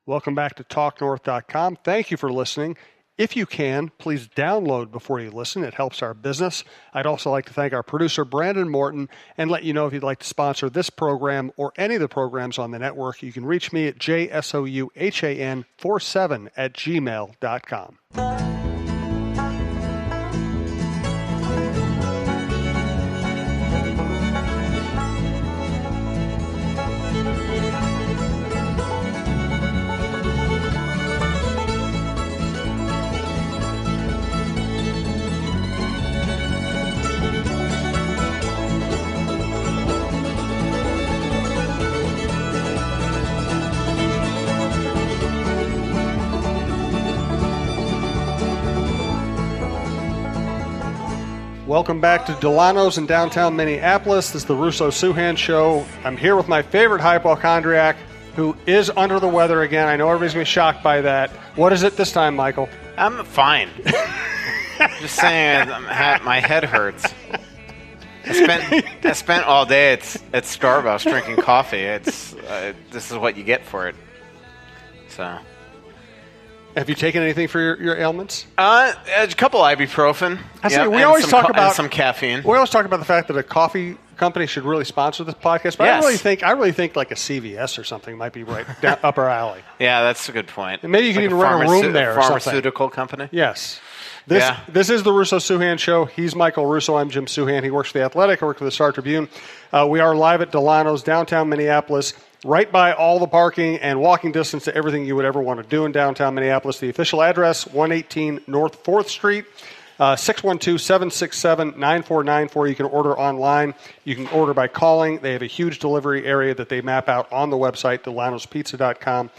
Welcome back to TalkNorth.com. Thank you for listening. If you can, please download before you listen. It helps our business. I'd also like to thank our producer, Brandon Morton, and let you know if you'd like to sponsor this program or any of the programs on the network, you can reach me at jsouhan47@gmail.com. Welcome back to Dulono's in downtown Minneapolis. This is the Russo-Souhan Show. I'm here with my favorite hypochondriac, who is under the weather again. I know everybody's going to be shocked by that. What is it this time, Michael? I'm fine. Just saying, my head hurts. I spent all day at Starbucks drinking coffee. This is what you get for it. So. Have you taken anything for your ailments? A couple ibuprofen. We always talk about some caffeine. We always talk about the fact that a coffee company should really sponsor this podcast, but yes. I really think like a CVS or something might be right down up our alley. Yeah, that's a good point. And maybe you can even rent a room there. Pharmaceutical company. Yes. This is the Russo-Souhan Show. He's Michael Russo. I'm Jim Souhan. He works for The Athletic. I work for the Star Tribune. We are live at Dulono's, downtown Minneapolis, right by all the parking and walking distance to everything you would ever want to do in downtown Minneapolis. The official address, 118 North 4th Street, 612-767-9494. You can order online. You can order by calling. They have a huge delivery area that they map out on the website, DeLanosPizza.com.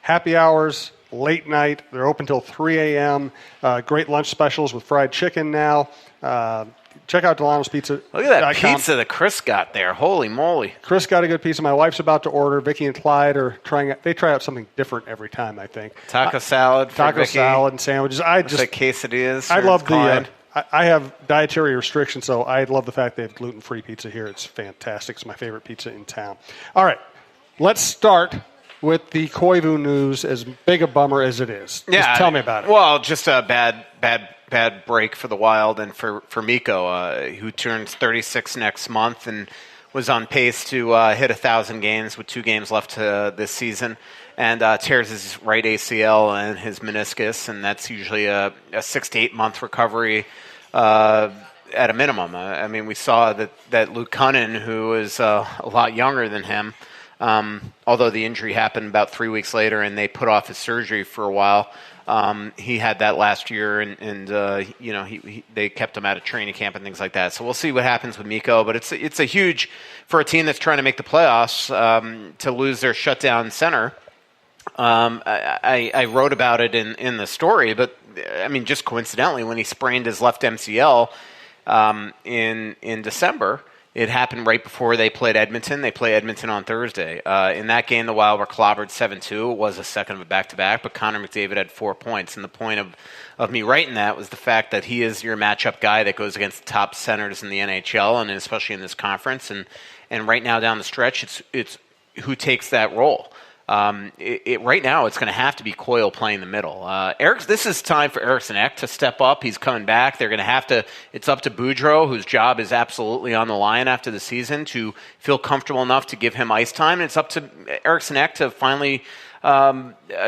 Happy hours, late night. They're open till 3 a.m. Great lunch specials with fried chicken now. Check out Dulono's Pizza. Look at that pizza that Chris got there. Holy moly. Chris got a good pizza. My wife's about to order. Vicky and Clyde are they try out something different every time, I think. Taco salad for Taco Vicky. salad and sandwiches. Like quesadillas. I love I have dietary restrictions, so I love the fact they have gluten-free pizza here. It's fantastic. It's my favorite pizza in town. All right. Let's start with the Koivu news, as big a bummer as it is. Yeah, just tell me about it. Well, just a bad break for the Wild and for Mikko, who turns 36 next month and was on pace to hit 1,000 games with 2 games left this season, and tears his right ACL and his meniscus, and that's usually a 6 to 8 month recovery at a minimum. I mean, we saw that Luke Cunnin, who is a lot younger than him, although the injury happened about 3 weeks later and they put off his surgery for a while. He had that last year, and they kept him out of training camp and things like that. So we'll see what happens with Mikko. But it's a huge for a team that's trying to make the playoffs to lose their shutdown center. I wrote about it in the story, but I mean, just coincidentally, when he sprained his left MCL in December. It happened right before they played Edmonton. They play Edmonton on Thursday. In that game, the Wild were clobbered 7-2. It was a second of a back-to-back, but Connor McDavid had 4 points. And the point of me writing that was the fact that he is your matchup guy that goes against the top centers in the NHL, and especially in this conference. And right now down the stretch, it's who takes that role. Right now, it's going to have to be Coyle playing the middle. This is time for Eriksson Ek to step up. He's coming back. They're going to have to. It's up to Boudreau, whose job is absolutely on the line after the season, to feel comfortable enough to give him ice time. And it's up to Eriksson Ek to finally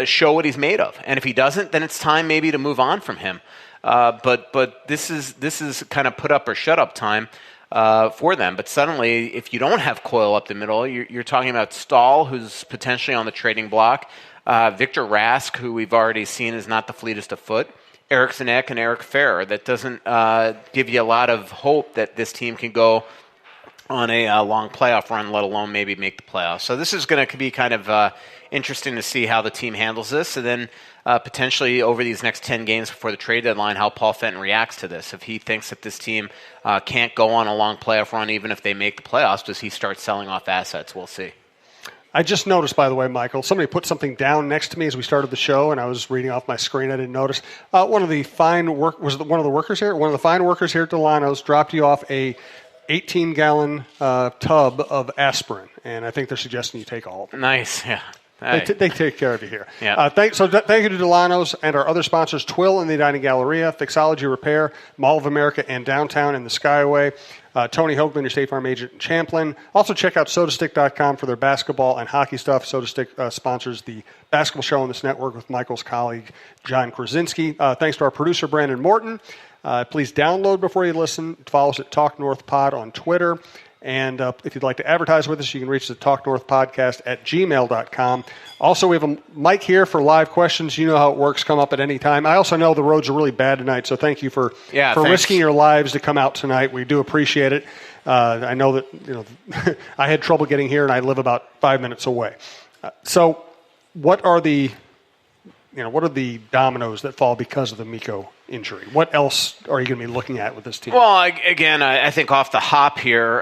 show what he's made of. And if he doesn't, then it's time maybe to move on from him. But this is kind of put up or shut up time. For them. But suddenly, if you don't have Coyle up the middle, you're talking about Stahl, who's potentially on the trading block, Victor Rask, who we've already seen is not the fleetest of foot, Eriksson Ek and Eric Ferrer. That doesn't give you a lot of hope that this team can go on a long playoff run, let alone maybe make the playoffs. So this is going to be kind of interesting to see how the team handles this, and then potentially over these next 10 games before the trade deadline, how Paul Fenton reacts to this. If he thinks that this team can't go on a long playoff run even if they make the playoffs, does he start selling off assets? We'll see. I just noticed, by the way, Michael, somebody put something down next to me as we started the show, and I was reading off my screen. I didn't notice. One of the fine workers here at Dulono's dropped you off a 18-gallon tub of aspirin, and I think they're suggesting you take all of it. Nice, yeah. They take care of you here. Yeah. Thank you to Dulono's and our other sponsors, Twill in the Edina Galleria, Fixology Repair, Mall of America, and Downtown in the Skyway. Tony Hoaglund, your State Farm agent in Champlin. Also check out SodaStick.com for their basketball and hockey stuff. SodaStick sponsors the basketball show on this network with Michael's colleague, John Krasinski. Thanks to our producer, Brandon Morton. Please download before you listen. Follow us at Talk North Pod on Twitter. And if you'd like to advertise with us, you can reach the Talk North Podcast at gmail.com. Also, we have a mic here for live questions. You know how it works. Come up at any time. I also know the roads are really bad tonight, so thank you for risking your lives to come out tonight. We do appreciate it. I know that I had trouble getting here, and I live about 5 minutes away. So what are the dominoes that fall because of the Mikko injury? What else are you going to be looking at with this team? Well, again, I think off the hop here,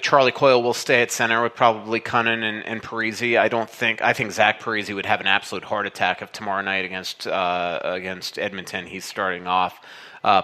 Charlie Coyle will stay at center with probably Cunnin and Parisi. I think Zach Parisi would have an absolute heart attack if tomorrow night against Edmonton he's starting off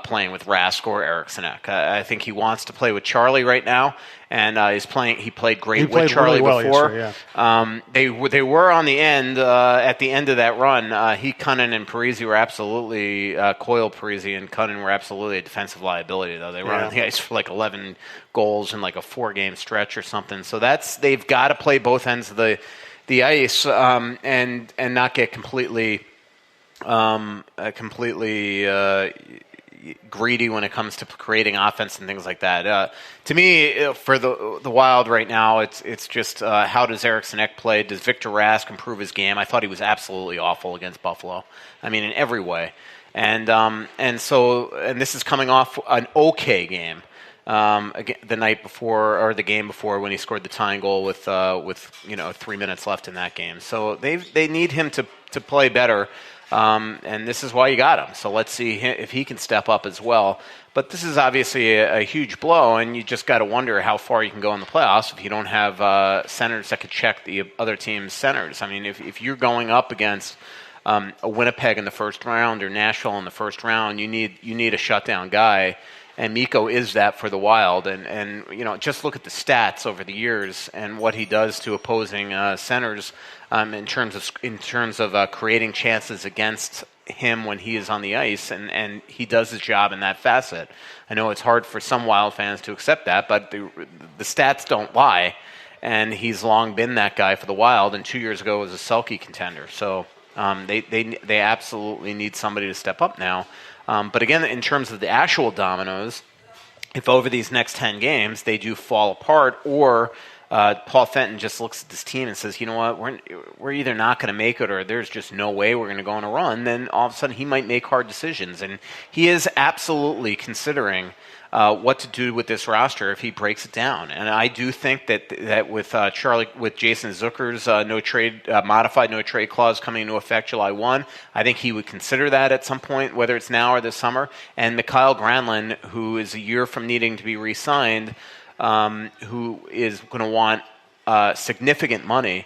playing with Rask or Erikssonek. I think he wants to play with Charlie right now, and he's playing. He played great with Charlie really before. Yeah. They were on the end at the end of that run. Cunnin and Parisi were absolutely Coyle, Parisi, and Cunnin were absolutely a defensive liability. Though they were on the ice for like 11 goals in like a 4-game stretch or something. So they've got to play both ends of the ice and not get completely greedy when it comes to creating offense and things like that. To me, for the Wild right now, it's just how does Erikssonek play? Does Victor Rask improve his game? I thought he was absolutely awful against Buffalo. I mean, in every way. And this is coming off an okay game. The night before or the game before when he scored the tying goal with 3 minutes left in that game. So they need him to play better. And this is why you got him. So let's see if he can step up as well. But this is obviously a huge blow, and you just got to wonder how far you can go in the playoffs if you don't have centers that could check the other team's centers. I mean, if you're going up against a Winnipeg in the first round or Nashville in the first round, you need a shutdown guy. And Mikko is that for the Wild, and just look at the stats over the years and what he does to opposing centers in terms of creating chances against him when he is on the ice, and he does his job in that facet. I know it's hard for some Wild fans to accept that, but the stats don't lie, and he's long been that guy for the Wild. And 2 years ago was a Selke contender, so they absolutely need somebody to step up now. But again, in terms of the actual dominoes, if over these next 10 games they do fall apart, or Paul Fenton just looks at this team and says, you know what, we're either not going to make it or there's just no way we're going to go on a run, then all of a sudden he might make hard decisions. And he is absolutely considering what to do with this roster if he breaks it down. And I do think that with Jason Zucker's modified no trade clause coming into effect July 1, I think he would consider that at some point, whether it's now or this summer. And Mikhail Granlund, who is a year from needing to be re-signed, who is going to want significant money.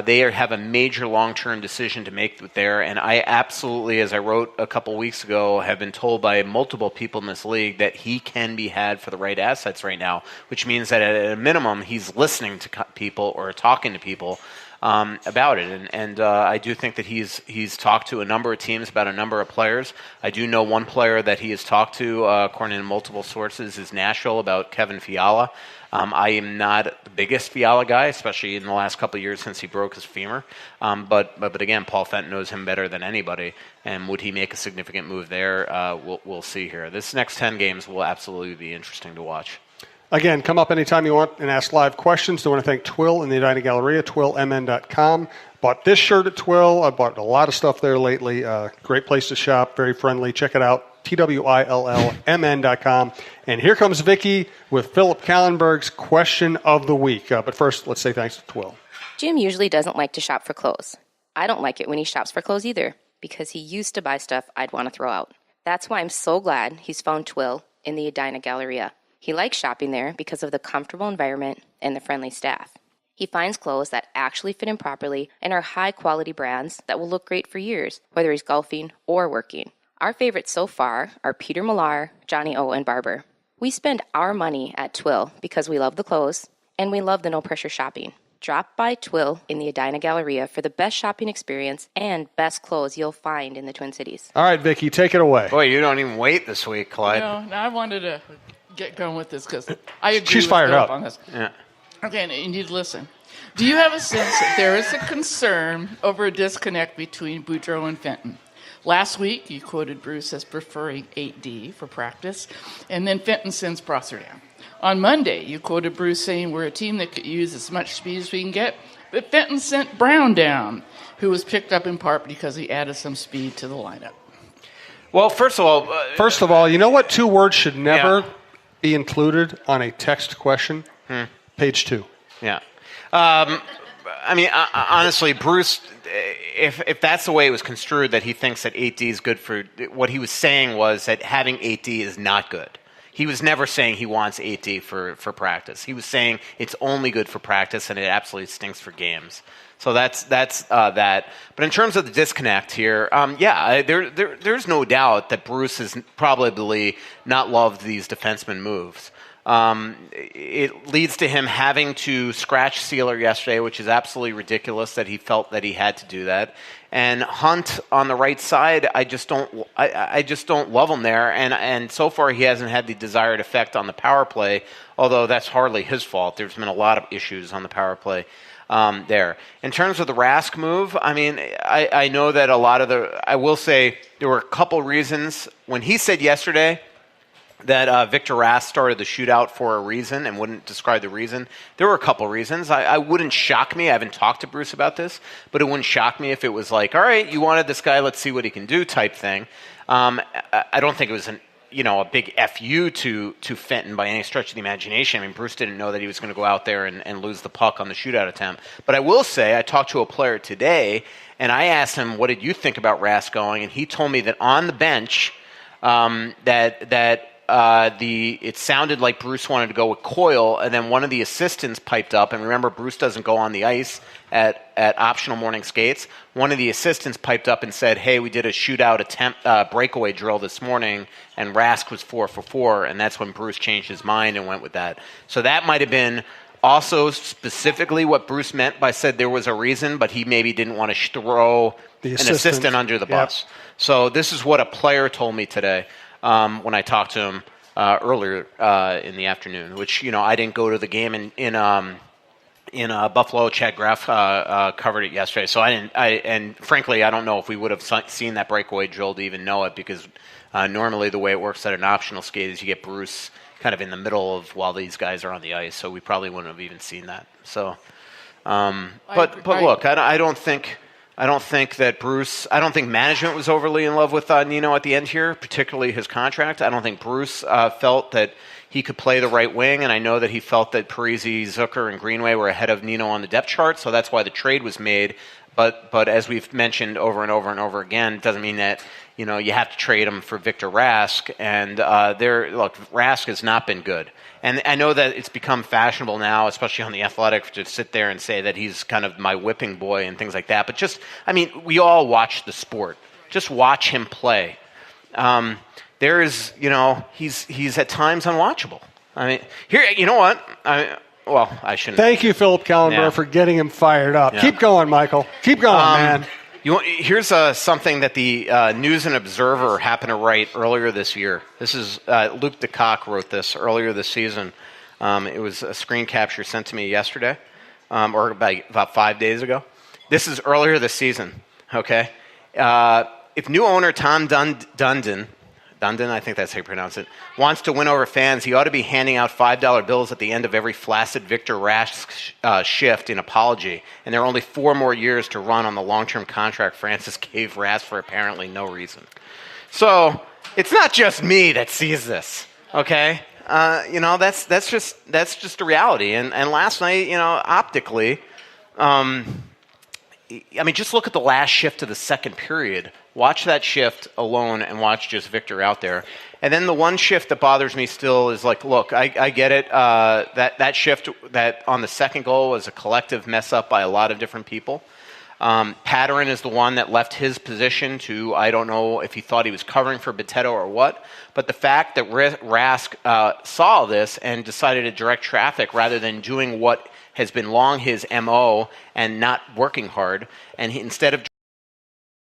They have a major long-term decision to make there, and I absolutely, as I wrote a couple weeks ago, have been told by multiple people in this league that he can be had for the right assets right now, which means that at a minimum he's listening to people or talking to people about it. And I do think that he's talked to a number of teams about a number of players. I do know one player that he has talked to, according to multiple sources, is Nashville, about Kevin Fiala. I am not the biggest Fiala guy, especially in the last couple of years since he broke his femur. But again, Paul Fenton knows him better than anybody. And would he make a significant move there? We'll see here. This next 10 games will absolutely be interesting to watch. Again, come up anytime you want and ask live questions. I want to thank Twill in the Edina Galleria, twillmn.com. Bought this shirt at Twill. I bought a lot of stuff there lately. Great place to shop, very friendly. Check it out. TWILLMN.com. And here comes Vicky with Philip Kallenberg's question of the week. But first, let's say thanks to Twill. Jim usually doesn't like to shop for clothes. I don't like it when he shops for clothes either, because he used to buy stuff I'd want to throw out. That's why I'm so glad he's found Twill in the Edina Galleria. He likes shopping there because of the comfortable environment and the friendly staff. He finds clothes that actually fit him properly and are high-quality brands that will look great for years, whether he's golfing or working. Our favorites so far are Peter Millar, Johnny O, and Barber. We spend our money at Twill because we love the clothes and we love the no-pressure shopping. Drop by Twill in the Edina Galleria for the best shopping experience and best clothes you'll find in the Twin Cities. All right, Vicky, take it away. Boy, you don't even wait this week, Clyde. No, I wanted to get going with this because I agree She's with fired Philip up on this. Yeah. Okay, and you need to listen. Do you have a sense that there is a concern over a disconnect between Boudreaux and Fenton? Last week, you quoted Bruce as preferring 8D for practice, and then Fenton sends Prosser down. On Monday, you quoted Bruce saying we're a team that could use as much speed as we can get, but Fenton sent Brown down, who was picked up in part because he added some speed to the lineup. Well, first of all, you know what 2 words should never be included on a text question? Page 2. Yeah. Honestly, Bruce, if that's the way it was construed, that he thinks that 8D is good for, what he was saying was that having 8D is not good. He was never saying he wants 8D for practice. He was saying it's only good for practice and it absolutely stinks for games. So that's that. But in terms of the disconnect here, there's no doubt that Bruce has probably not loved these defenseman moves. It leads to him having to scratch Sealer yesterday, which is absolutely ridiculous that he felt that he had to do that. And Hunt on the right side, I just don't love him there. And so far he hasn't had the desired effect on the power play, although that's hardly his fault. There's been a lot of issues on the power play there. In terms of the Rask move, I know that I will say there were a couple reasons. When he said yesterday that Victor Rask started the shootout for a reason and wouldn't describe the reason, there were a couple reasons. I wouldn't shock me. I haven't talked to Bruce about this, but it wouldn't shock me if it was like, all right, you wanted this guy, let's see what he can do type thing. I don't think it was a big FU to Fenton by any stretch of the imagination. Bruce didn't know that he was going to go out there and lose the puck on the shootout attempt. But I will say, I talked to a player today, and I asked him, what did you think about Rask going? And he told me that on the bench, it sounded like Bruce wanted to go with Coyle, and then one of the assistants piped up. And remember, Bruce doesn't go on the ice at optional morning skates. One of the assistants piped up and said, "Hey, we did a shootout attempt breakaway drill this morning, and Rask was 4 for 4." And that's when Bruce changed his mind and went with that. So that might have been also specifically what Bruce meant by said there was a reason, but he maybe didn't want to throw an assistant under the bus. So this is what a player told me today. When I talked to him earlier in the afternoon, which I didn't go to the game in Buffalo. Chad Graff covered it yesterday, so and frankly, I don't know if we would have seen that breakaway drill to even know it, because normally the way it works at an optional skate is you get Bruce kind of in the middle of while these guys are on the ice, so we probably wouldn't have even seen that. So, but look, I don't think that Bruce. I don't think management was overly in love with Nino at the end here, particularly his contract. I don't think Bruce felt that he could play the right wing, and I know that he felt that Parise, Zucker, and Greenway were ahead of Nino on the depth chart, so that's why the trade was made. But as we've mentioned over and over and over again, it doesn't mean that you have to trade him for Victor Rask. And Rask has not been good. And I know that it's become fashionable now, especially on The Athletic, to sit there and say that he's kind of my whipping boy and things like that. But we all watch the sport. Just watch him play. There is, he's at times unwatchable. Here, you know what? I shouldn't. Thank you, Philip Kallenberg, for getting him fired up. Yeah. Keep going, Michael. Keep going, man. Here's something that the News and Observer happened to write earlier this year. This is Luke DeCock wrote this earlier this season. It was a screen capture sent to me yesterday, or about 5 days ago. This is earlier this season. Okay, if new owner Tom Dundon, I think that's how you pronounce it, wants to win over fans, he ought to be handing out $5 bills at the end of every flaccid Victor Rask shift in apology. And there are only 4 more years to run on the long-term contract Francis gave Rask for apparently no reason. So it's not just me that sees this, okay? That's just the reality. And last night, optically, just look at the last shift of the second period. Watch that shift alone and watch just Victor out there. And then the one shift that bothers me still is look, I get it. That shift that on the second goal was a collective mess up by a lot of different people. Patterin is the one that left his position to, I don't know if he thought he was covering for Boteto or what, but the fact that Rask saw this and decided to direct traffic rather than doing what has been long his MO and not working hard. And instead of